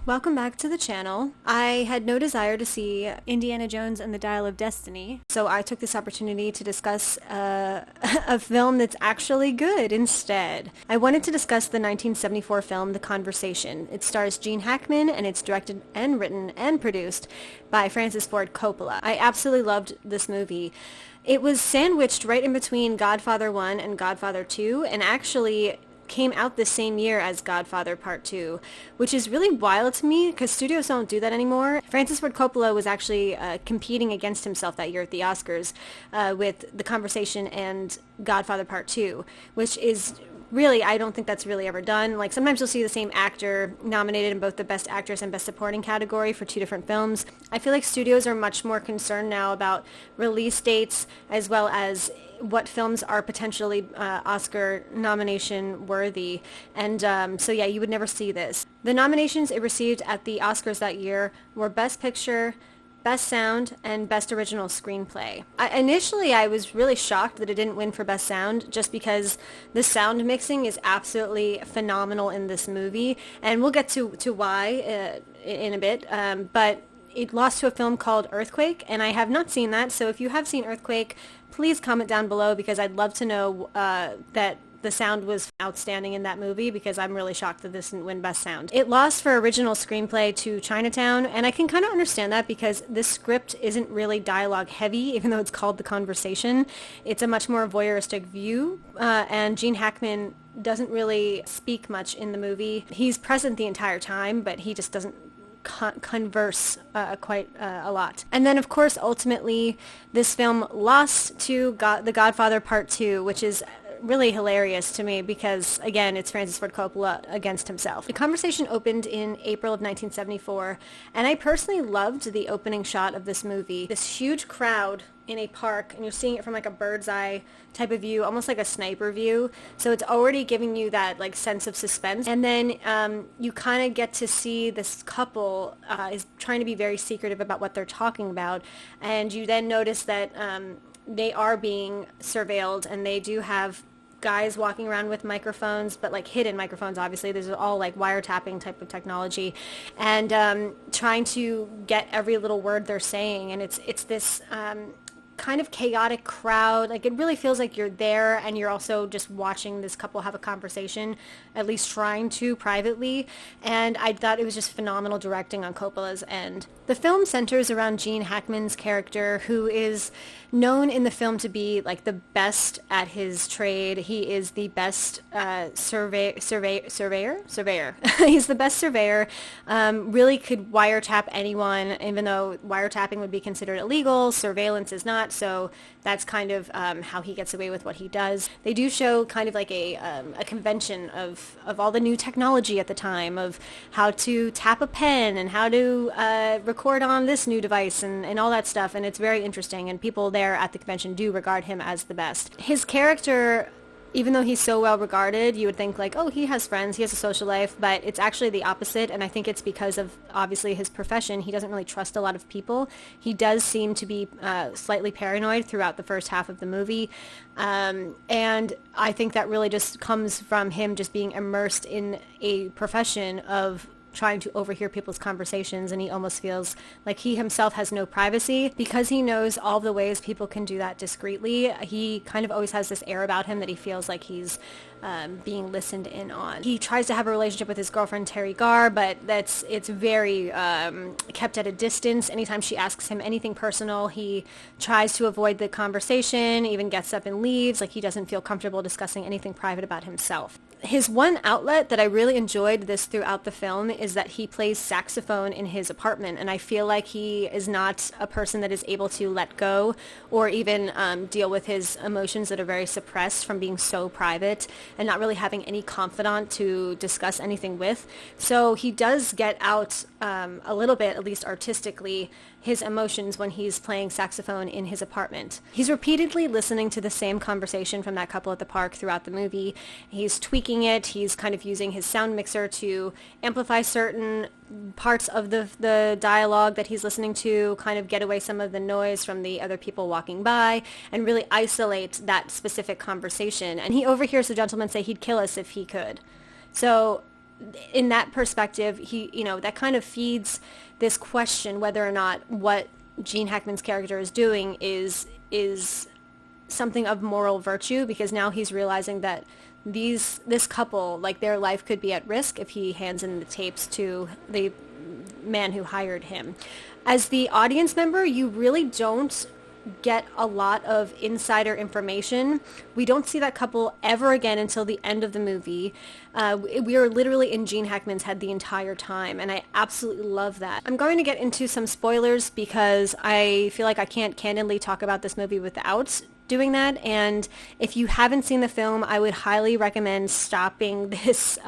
Welcome back to the channel. I had no desire to see Indiana Jones and the Dial of Destiny, so I took this opportunity to discuss a film that's actually good instead. I wanted to discuss the 1974 film The Conversation. It stars Gene Hackman, and it's directed and written and produced by Francis Ford Coppola. I absolutely loved this movie. It was sandwiched right in between Godfather 1 and Godfather 2, and actually came out the same year as Godfather Part 2, which is really wild to me because studios don't do that anymore. Francis Ford Coppola was actually competing against himself that year at the Oscars with The Conversation and Godfather Part 2, which is really, I don't think that's really ever done. Like, sometimes you'll see the same actor nominated in both the Best Actress and Best Supporting category for two different films. I feel like studios are much more concerned now about release dates as well as what films are potentially Oscar nomination worthy. And so yeah, you would never see this. The nominations it received at the Oscars that year were Best Picture, Best Sound, and Best Original Screenplay. Initially, I was really shocked that it didn't win for Best Sound, just because the sound mixing is absolutely phenomenal in this movie, and we'll get to why in a bit, but it lost to a film called Earthquake, and I have not seen that, so if you have seen Earthquake, please comment down below, because I'd love to know that the sound was outstanding in that movie, because I'm really shocked that this didn't win Best Sound. It lost for original screenplay to Chinatown, and I can kind of understand that because this script isn't really dialogue heavy, even though it's called The Conversation. It's a much more voyeuristic view, and Gene Hackman doesn't really speak much in the movie. He's present the entire time, but he just doesn't converse quite a lot. And then, of course, ultimately, this film lost to The Godfather Part 2, which is really hilarious to me because, again, it's Francis Ford Coppola against himself. The Conversation opened in April of 1974, and I personally loved the opening shot of this movie. This huge crowd in a park, and you're seeing it from like a bird's eye type of view, almost like a sniper view. So it's already giving you that like sense of suspense. And then you kind of get to see this couple is trying to be very secretive about what they're talking about. And you then notice that they are being surveilled, and they do have guys walking around with microphones, but like hidden microphones, obviously. These are all like wiretapping type of technology, and trying to get every little word they're saying. And it's this kind of chaotic crowd. Like, it really feels like you're there and you're also just watching this couple have a conversation, at least trying to privately. And I thought it was just phenomenal directing on Coppola's end. The film centers around Gene Hackman's character, who is known in the film to be like the best at his trade. He is the best surveyor. He's the best surveyor. Really could wiretap anyone, even though wiretapping would be considered illegal. Surveillance is not. So that's kind of how he gets away with what he does. They do show kind of like a convention of all the new technology at the time, of how to tap a pen and how to record on this new device and all that stuff. And it's very interesting, and people there at the convention do regard him as the best. His character, even though he's so well regarded, you would think like, oh, he has friends, he has a social life, but it's actually the opposite, and I think it's because of, obviously, his profession. He doesn't really trust a lot of people. He does seem to be slightly paranoid throughout the first half of the movie, and I think that really just comes from him just being immersed in a profession of trying to overhear people's conversations, and he almost feels like he himself has no privacy. Because he knows all the ways people can do that discreetly, he kind of always has this air about him that he feels like he's being listened in on. He tries to have a relationship with his girlfriend Terry Garr, but it's very kept at a distance. Anytime she asks him anything personal, he tries to avoid the conversation, even gets up and leaves, like he doesn't feel comfortable discussing anything private about himself. His one outlet that I really enjoyed this throughout the film is that he plays saxophone in his apartment, and I feel like he is not a person that is able to let go or even deal with his emotions that are very suppressed from being so private and not really having any confidant to discuss anything with. So he does get out a little bit, at least artistically, his emotions when he's playing saxophone in his apartment. He's repeatedly listening to the same conversation from that couple at the park throughout the movie. He's tweaking it. He's kind of using his sound mixer to amplify certain parts of the dialogue that he's listening to, kind of get away some of the noise from the other people walking by, and really isolate that specific conversation. And he overhears the gentleman say he'd kill us if he could. So in that perspective, that kind of feeds this question whether or not what Gene Hackman's character is doing is something of moral virtue, because now he's realizing that this couple, like, their life could be at risk if he hands in the tapes to the man who hired him. As the audience member, you really don't get a lot of insider information. We don't see that couple ever again until the end of the movie. We are literally in Gene Hackman's head the entire time, and I absolutely love that. I'm going to get into some spoilers because I feel like I can't candidly talk about this movie without doing that, and if you haven't seen the film, I would highly recommend stopping this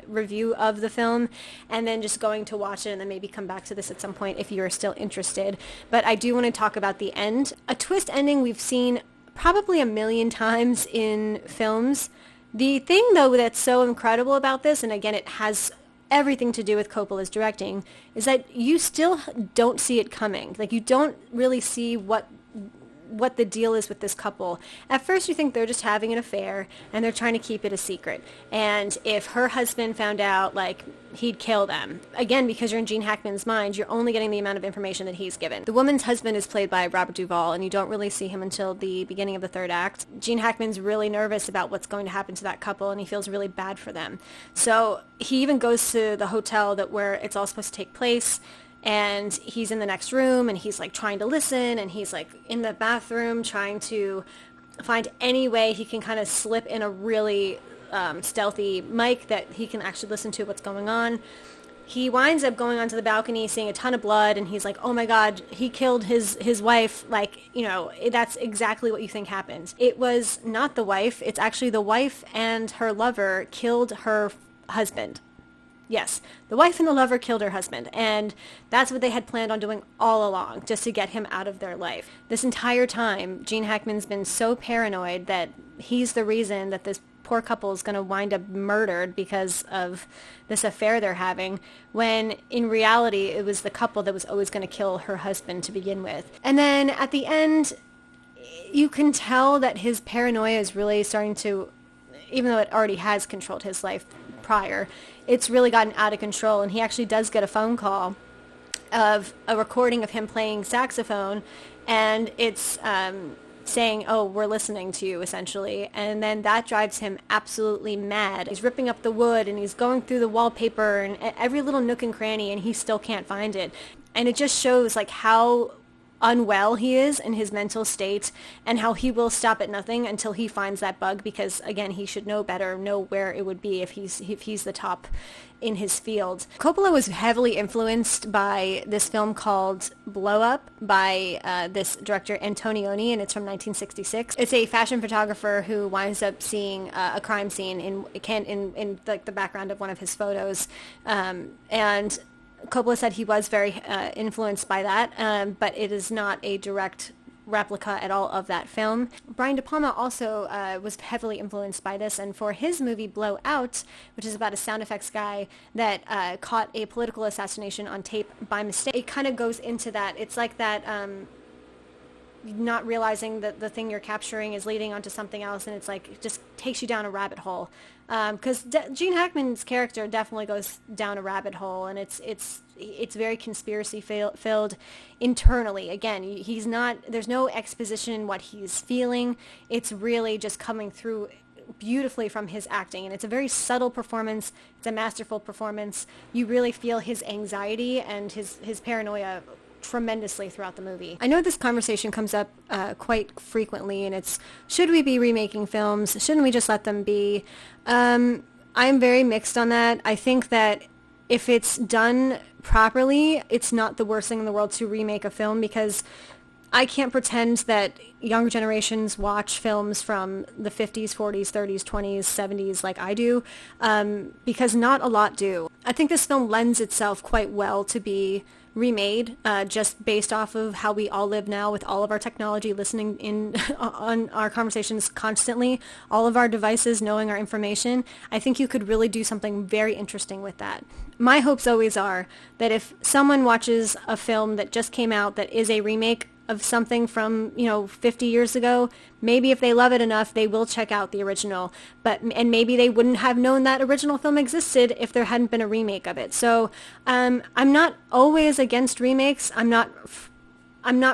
review of the film and then just going to watch it, and then maybe come back to this at some point if you're still interested. But I do want to talk about the end. A twist ending we've seen probably a million times in films. The thing, though, that's so incredible about this, and again, it has everything to do with Coppola's directing, is that you still don't see it coming. Like, you don't really see what the deal is with this couple. At first you think they're just having an affair and they're trying to keep it a secret. And if her husband found out, like, he'd kill them. Again, because you're in Gene Hackman's mind, you're only getting the amount of information that he's given. The woman's husband is played by Robert Duvall, and you don't really see him until the beginning of the third act. Gene Hackman's really nervous about what's going to happen to that couple, and he feels really bad for them. So he even goes to the hotel where it's all supposed to take place, and he's in the next room, and he's like trying to listen, and he's like in the bathroom trying to find any way he can kind of slip in a really stealthy mic that he can actually listen to what's going on. He winds up going onto the balcony, seeing a ton of blood, and he's like, oh my God, he killed his wife. Like, that's exactly what you think happened. It was not the wife. It's actually the wife and her lover killed her husband. Yes, the wife and the lover killed her husband, and that's what they had planned on doing all along, just to get him out of their life. This entire time, Gene Hackman's been so paranoid that he's the reason that this poor couple is going to wind up murdered because of this affair they're having, when in reality it was the couple that was always going to kill her husband to begin with. And then at the end, you can tell that his paranoia is really starting to, even though it already has controlled his life prior, it's really gotten out of control, and he actually does get a phone call of a recording of him playing saxophone, and it's saying, oh, we're listening to you, essentially. And then that drives him absolutely mad. He's ripping up the wood, and he's going through the wallpaper and every little nook and cranny, and he still can't find it. And it just shows like how unwell he is in his mental state, and how he will stop at nothing until he finds that bug, because again, he should know better, know where it would be if he's the top in his field. Coppola was heavily influenced by this film called Blow Up by this director Antonioni, and it's from 1966. It's a fashion photographer who winds up seeing a crime scene in like the background of one of his photos, and Coppola said he was very influenced by that, but it is not a direct replica at all of that film. Brian De Palma also was heavily influenced by this, and for his movie Blow Out, which is about a sound effects guy that caught a political assassination on tape by mistake, it kind of goes into that. It's like that not realizing that the thing you're capturing is leading onto something else, and it's like it just takes you down a rabbit hole. Because Gene Hackman's character definitely goes down a rabbit hole, and it's very conspiracy filled internally. Again, there's no exposition in what he's feeling. It's really just coming through beautifully from his acting, and it's a very subtle performance. It's a masterful performance. You really feel his anxiety and his paranoia tremendously throughout the movie. I know this conversation comes up quite frequently, and it's, should we be remaking films? Shouldn't we just let them be? I'm very mixed on that. I think that if it's done properly, it's not the worst thing in the world to remake a film, because I can't pretend that younger generations watch films from the 50s, 40s, 30s, 20s, 70s like I do, because not a lot do. I think this film lends itself quite well to be remade, just based off of how we all live now with all of our technology, listening in on our conversations constantly, all of our devices knowing our information. I think you could really do something very interesting with that. My hopes always are that if someone watches a film that just came out that is a remake, of something from, 50 years ago, maybe if they love it enough, they will check out the original. And maybe they wouldn't have known that original film existed if there hadn't been a remake of it. So I'm not always against remakes. I'm not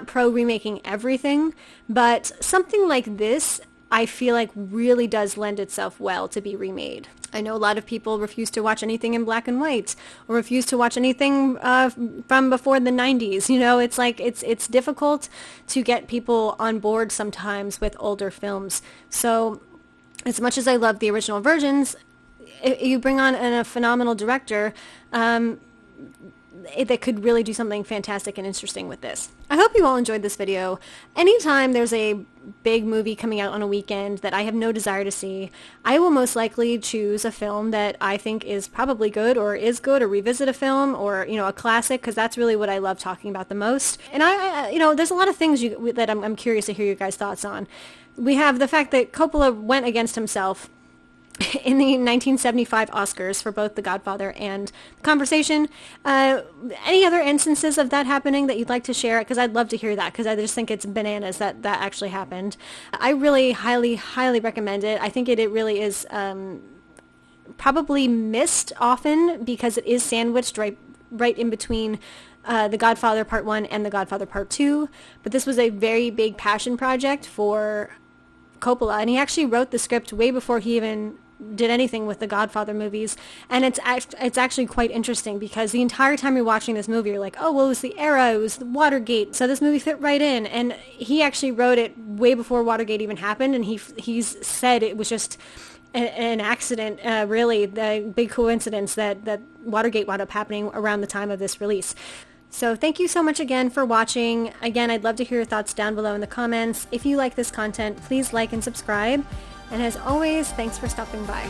pro remaking everything, but something like this, I feel like really does lend itself well to be remade. I know a lot of people refuse to watch anything in black and white, or refuse to watch anything from before the 90s. It's like it's difficult to get people on board sometimes with older films. So as much as I love the original versions, you bring on a phenomenal director that could really do something fantastic and interesting with this. I hope you all enjoyed this video. Anytime there's a big movie coming out on a weekend that I have no desire to see, I will most likely choose a film that I think is probably good, or revisit a film, or, a classic, because that's really what I love talking about the most. And I there's a lot of things that I'm curious to hear your guys' thoughts on. We have the fact that Coppola went against himself in the 1975 Oscars for both The Godfather and The Conversation. Any other instances of that happening that you'd like to share? Because I'd love to hear that, because I just think it's bananas that actually happened. I really highly, highly recommend it. I think it really is probably missed often, because it is sandwiched right in between The Godfather Part 1 and The Godfather Part 2. But this was a very big passion project for Coppola, and he actually wrote the script way before he even did anything with the Godfather movies. And it's actually quite interesting, because the entire time you're watching this movie, you're like, oh, well, it was the era, it was the Watergate, so this movie fit right in. And he actually wrote it way before Watergate even happened, and he's said it was just an accident, really, the big coincidence that Watergate wound up happening around the time of this release. So thank you so much again for watching. Again, I'd love to hear your thoughts down below in the comments. If you like this content, please like and subscribe. And as always, thanks for stopping by.